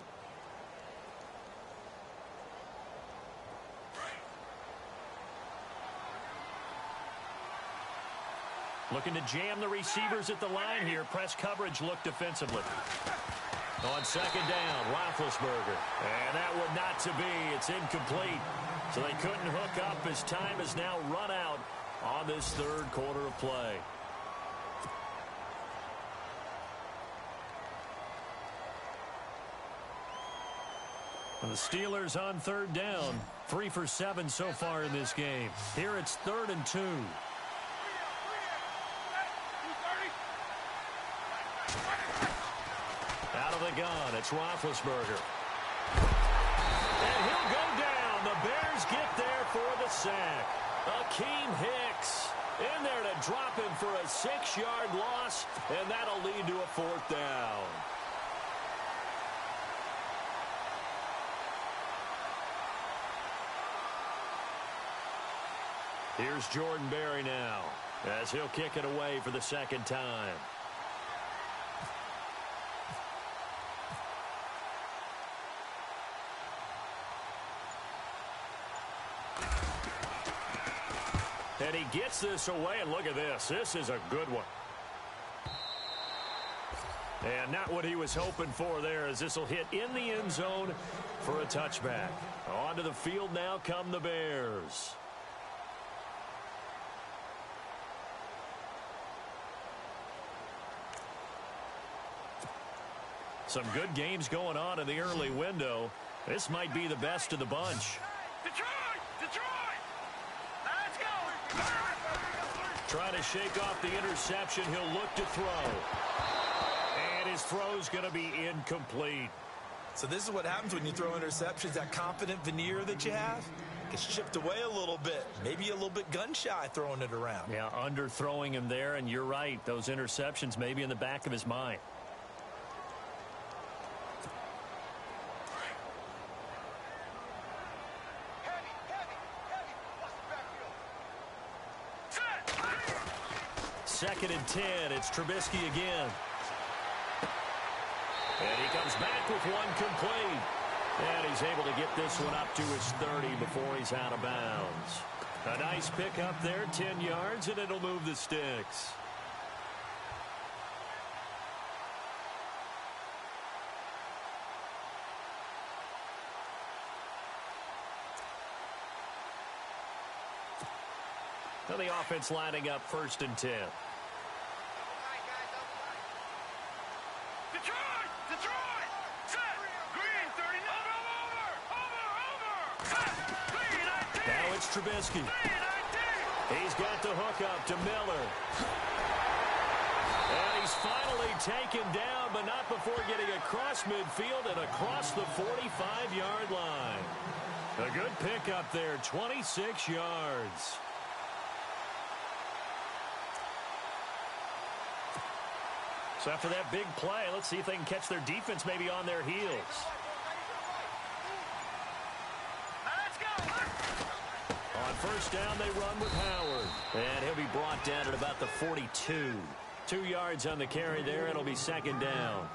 Looking to jam the receivers at the line here. Press coverage look defensively. On 2nd down, Roethlisberger. And that would not to be. It's incomplete. So they couldn't hook up as time has now run out on this third quarter of play. And the Steelers on 3rd down. 3 for 7 so far in this game. Here it's 3rd and 2. Out of the gun, it's Roethlisberger. And he'll go down. The Bears get there for the sack. Akeem Hicks in there to drop him for a 6-yard loss, and that'll lead to a 4th down. Here's Jordan Berry now as he'll kick it away for the 2nd time. And he gets this away, and look at this. This is a good one. And not what he was hoping for there, as this will hit in the end zone for a touchback. Onto the field now come the Bears. Some good games going on in the early window. This might be the best of the bunch. Trying to shake off the interception. He'll look to throw. And his throw's going to be incomplete. So this is what happens when you throw interceptions. That confident veneer that you have gets chipped away a little bit. Maybe a little bit gun-shy throwing it around. Yeah, underthrowing him there, and you're right. Those interceptions may be in the back of his mind. Second and 10. It's Trubisky again. And he comes back with one complete. And he's able to get this one up to his 30 before he's out of bounds. A nice pickup there, 10 yards, and it'll move the sticks. Now the offense lining up 1st and 10. Now it's Trubisky. He's got the hook up to Miller. And he's finally taken down, but not before getting across midfield and across the 45-yard line. A good pickup there, 26 yards. So after that big play, let's see if they can catch their defense maybe on their heels. On 1st down, they run with Howard. And he'll be brought down at about the 42. 2 yards on the carry there. It'll be 2nd down.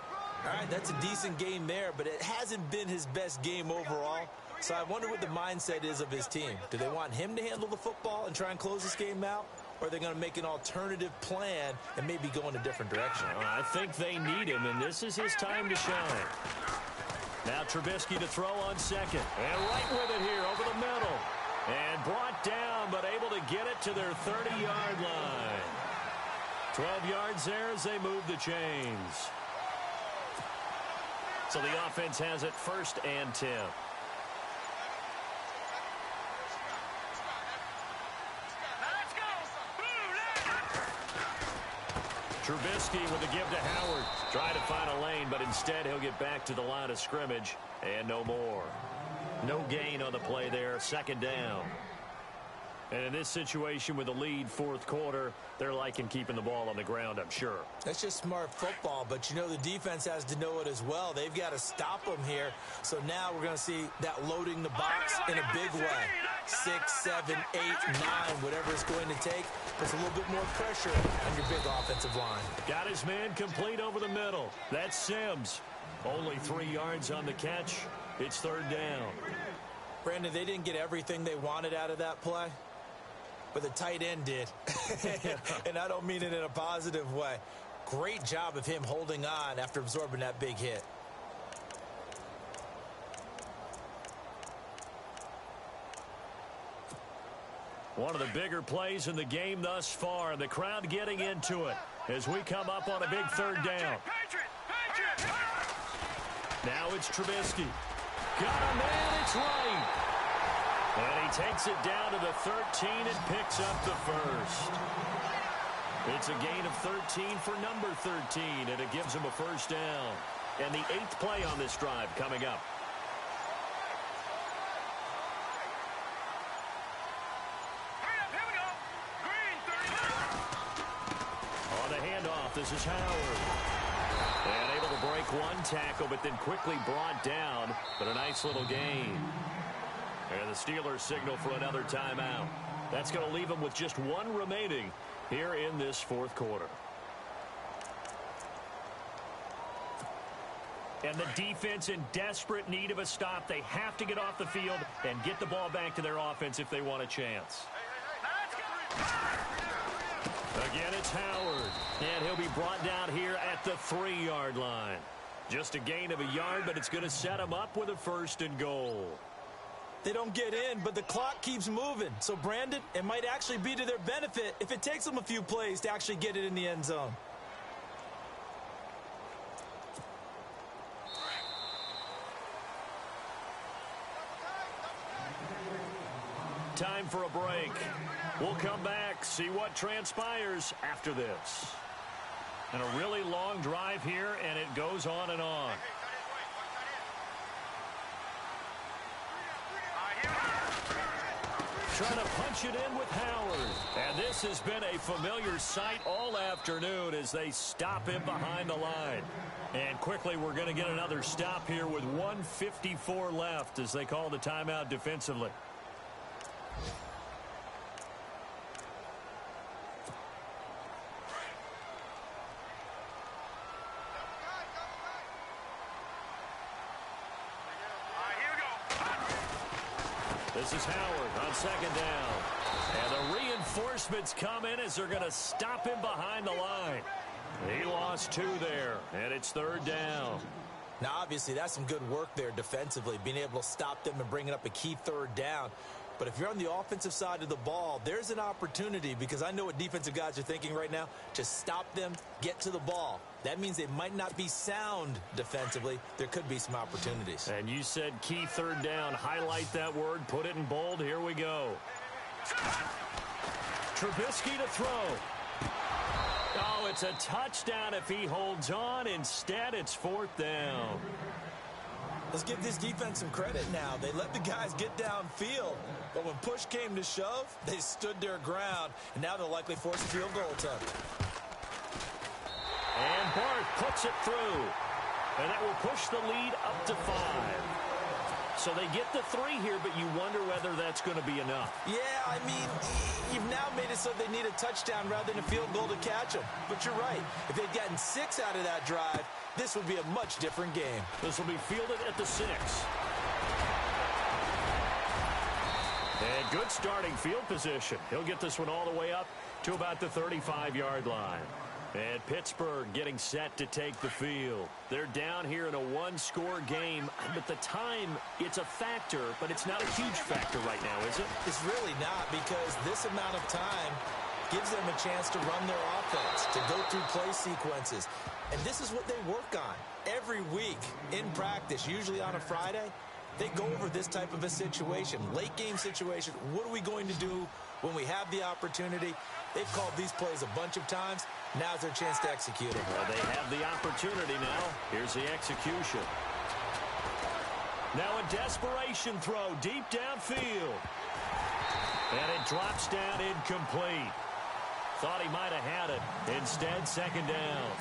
All right, that's a decent game there, but it hasn't been his best game overall. So I wonder what the mindset is of his team. Do they want him to handle the football and try and close this game out? Or are they going to make an alternative plan and maybe go in a different direction? I think they need him, and this is his time to shine. Now Trubisky to throw on 2nd. And right with it here over the middle. And brought down, but able to get it to their 30-yard line. 12 yards there as they move the chains. So the offense has it 1st and 10. Trubisky with a give to Howard. Trying to find a lane, but instead he'll get back to the line of scrimmage and no more. No gain on the play there. Second down. And in this situation with the lead fourth quarter, they're liking keeping the ball on the ground, I'm sure. That's just smart football, but you know the defense has to know it as well. They've got to stop them here. So now we're going to see that loading the box in a big way. 6, 7, 8, 9, whatever it's going to take. Puts a little bit more pressure on your big offensive line. Got his man complete over the middle. That's Sims. Only 3 yards on the catch. It's third down. Brandon, they didn't get everything they wanted out of that play, but the tight end did. And I don't mean it in a positive way. Great job of him holding on after absorbing that big hit. One of the bigger plays in the game thus far. The crowd getting into it as we come up on a big third down. Now it's Trubisky. Got a man, it's right. And he takes it down to the 13 and picks up the first. It's a gain of 13 for number 13, and it gives him a first down. And the 8th play on this drive coming up. On the handoff, this is Howard. And able to break one tackle, but then quickly brought down. But a nice little gain. And the Steelers signal for another timeout. That's going to leave them with just 1 remaining here in this fourth quarter. And the defense in desperate need of a stop. They have to get off the field and get the ball back to their offense if they want a chance. Again, it's Howard. And he'll be brought down here at the 3-yard line. Just a gain of a yard, but it's going to set him up with a first and goal. They don't get in, but the clock keeps moving. So, Brandon, it might actually be to their benefit if it takes them a few plays to actually get it in the end zone. Time for a break. We'll come back, see what transpires after this. And a really long drive here, and it goes on and on. Trying to punch it in with Howard. And this has been a familiar sight all afternoon as they stop him behind the line. And quickly we're going to get another stop here with 1:54 left as they call the timeout defensively. This is Howard on second down. And the reinforcements come in as they're going to stop him behind the line. He lost 2 there, and it's third down. Now, obviously, that's some good work there defensively, being able to stop them and bringing up a key third down. But if you're on the offensive side of the ball, there's an opportunity, because I know what defensive guys are thinking right now, to stop them, get to the ball. That means they might not be sound defensively. There could be some opportunities. And you said key third down. Highlight that word. Put it in bold. Here we go. Trubisky to throw. Oh, it's a touchdown if he holds on. Instead, it's fourth down. Let's give this defense some credit now. They let the guys get downfield, but when push came to shove, they stood their ground, and now they'll likely force a field goal attempt. And Barth puts it through, and that will push the lead up to 5. So they get the 3 here, but you wonder whether that's going to be enough. Yeah, I mean, you've now made it so they need a touchdown rather than a field goal to catch them. But you're right. If they'd gotten 6 out of that drive, this would be a much different game. This will be fielded at the 6. And good starting field position. He'll get this one all the way up to about the 35-yard line. And Pittsburgh getting set to take the field. They're down here in a 1-score game, but the time, it's a factor, but it's not a huge factor right now, is it? It's really not, because this amount of time gives them a chance to run their offense, to go through play sequences. And this is what they work on every week in practice, usually on a Friday. They go over this type of a situation, late game situation. What are we going to do when we have the opportunity? They've called these plays a bunch of times, Now's their chance to execute it. Well, they have the opportunity now. Here's the execution. Now a desperation throw deep downfield. And it drops down incomplete. Thought he might have had it. Instead, second down.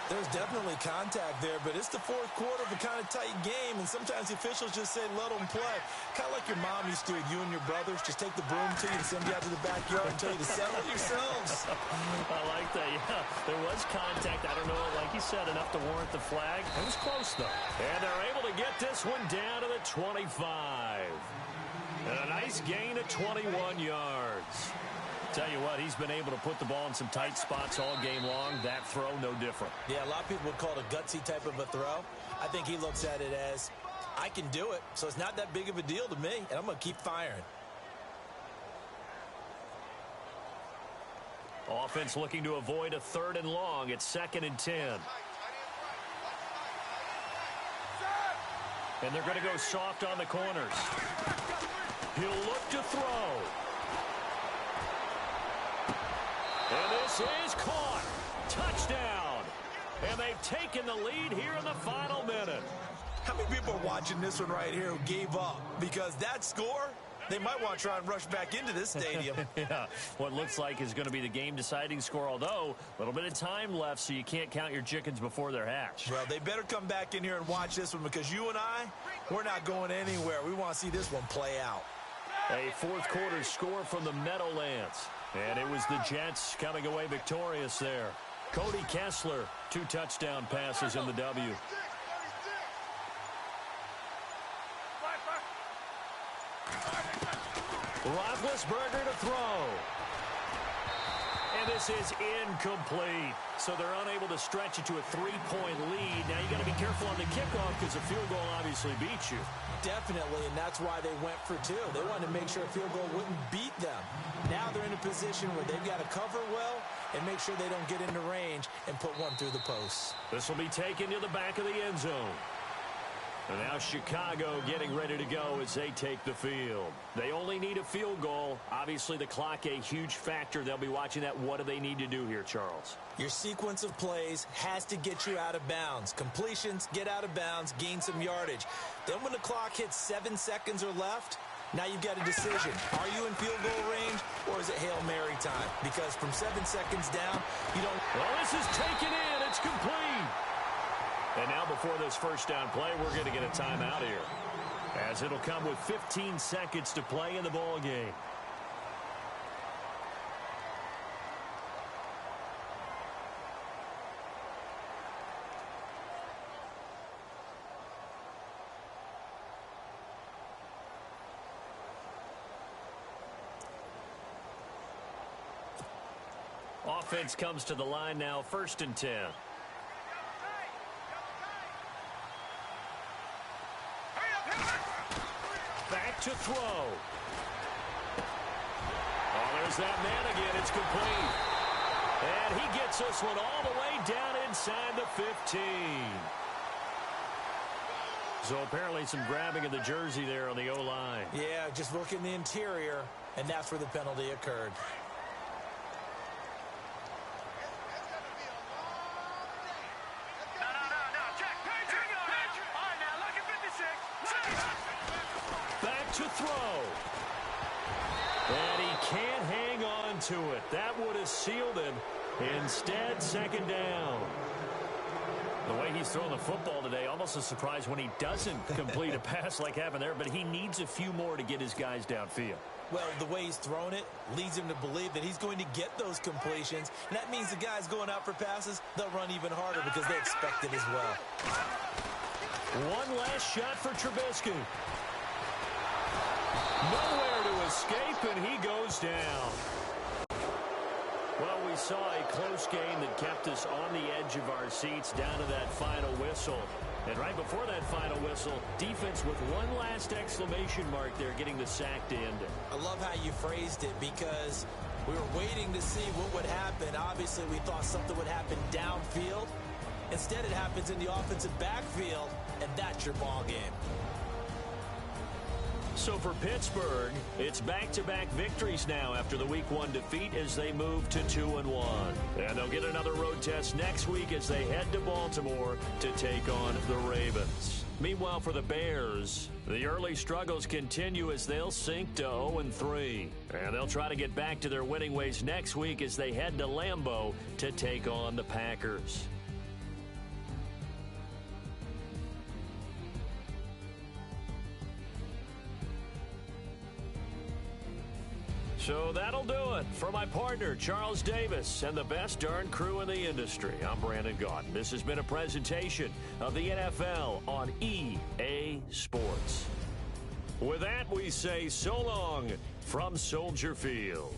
There's definitely contact there, but it's the fourth quarter of a kind of tight game, and sometimes the officials just say, let them play. Kind of like your mom used to with you and your brothers. Just take the broom to you and send you out to the backyard and tell you to settle it yourselves. I like that, yeah. There was contact. I don't know, like you said, enough to warrant the flag. It was close, though. And they're able to get this one down to the 25. And a nice gain of 21 yards. Tell you what, he's been able to put the ball in some tight spots all game long. That throw, no different. Yeah, a lot of people would call it a gutsy type of a throw. I think he looks at it as, I can do it, so it's not that big of a deal to me, and I'm going to keep firing. Offense looking to avoid a 3rd and long. It's 2nd and 10. And they're going to go soft on the corners. He'll look to throw. And this is caught. Touchdown. And they've taken the lead here in the final minute. How many people are watching this one right here who gave up? Because that score, they might want to try and rush back into this stadium. Yeah, what looks like is going to be the game-deciding score, although a little bit of time left, so you can't count your chickens before they're hatched. Well, they better come back in here and watch this one, because you and I, we're not going anywhere. We want to see this one play out. A fourth quarter score from the Meadowlands. And it was the Jets coming away victorious there. Cody Kessler, 2 touchdown passes in the W. Roethlisberger to throw. And this is incomplete. So they're unable to stretch it to a 3-point lead. Now you got to be careful on the kickoff because a field goal obviously beats you. Definitely, and that's why they went for 2. They wanted to make sure a field goal wouldn't beat them. Now they're in a position where they've got to cover well and make sure they don't get into range and put one through the posts. This will be taken to the back of the end zone. And now Chicago getting ready to go as they take the field. They only need a field goal. Obviously, the clock a huge factor. They'll be watching that. What do they need to do here, Charles? Your sequence of plays has to get you out of bounds. Completions, get out of bounds, gain some yardage. Then when the clock hits 7 seconds or left, now you've got a decision. Are you in field goal range, or is it Hail Mary time? Because from 7 seconds down, you don't... Well, this is taken in. It's complete. And now before this first down play, we're going to get a timeout here, as it'll come with 15 seconds to play in the ball game. Offense comes to the line now, 1st and 10. Back to throw. Oh, there's that man again. It's complete. And he gets this one all the way down inside the 15. So apparently some grabbing of the jersey there on the O-line. Yeah, just look in the interior, and that's where the penalty occurred. To throw. And he can't hang on to it. That would have sealed him. Instead, 2nd down. The way he's throwing the football today, almost a surprise when he doesn't complete a pass like happened there, but he needs a few more to get his guys downfield. Well, the way he's thrown it leads him to believe that he's going to get those completions. And that means the guys going out for passes, they'll run even harder because they expect it as well. One last shot for Trubisky. Nowhere to escape, and he goes down. Well, we saw a close game that kept us on the edge of our seats down to that final whistle. And right before that final whistle, defense with one last exclamation mark there, getting the sack to end it. I love how you phrased it, because we were waiting to see what would happen. Obviously, we thought something would happen downfield. Instead, it happens in the offensive backfield, and that's your ball game. So for Pittsburgh, it's back-to-back victories now after the Week 1 defeat as they move to 2-1. And they'll get another road test next week as they head to Baltimore to take on the Ravens. Meanwhile, for the Bears, the early struggles continue as they'll sink to 0-3. And they'll try to get back to their winning ways next week as they head to Lambeau to take on the Packers. So that'll do it. For my partner, Charles Davis, and the best darn crew in the industry, I'm Brandon Gaudin. This has been a presentation of the NFL on EA Sports. With that, we say so long from Soldier Field.